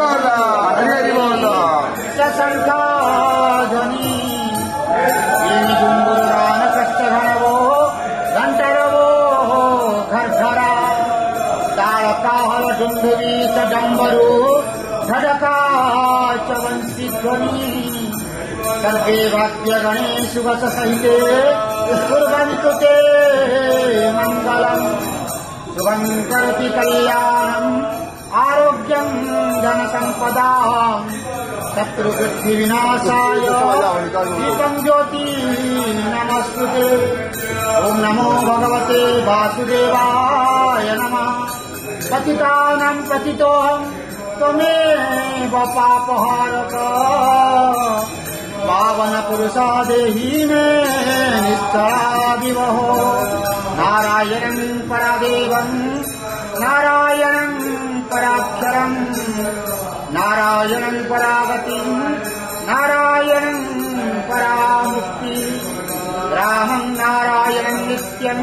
बोला हरि बोला शंखाध्वनि गुंगुरान कष्टघनवो घंटरवो घरघरा ताड़काहल डुंडुवीत डंबरू धड़का च वंशीध्वनि सर्वे वाद्य गणेशु वस सहिते कुर्वन्तु ते मंगलम् शुभं करोति कल्याणम् आरोग्यं धन संपदाम् शत्रुबुद्धि विनाशाय दीपं ज्योति नमस्तुते। ओम नमो भगवते वासुदेवाय नमः। पतितानां पतितोऽहं त्वमेव पापहारक पावन पुरुषा देहि मे निष्ठा नारायणं परादेवं नारायणं पराक्षरं नारायणं परागतिं नारायणं परामुक्ति रामं नारायणं नित्यं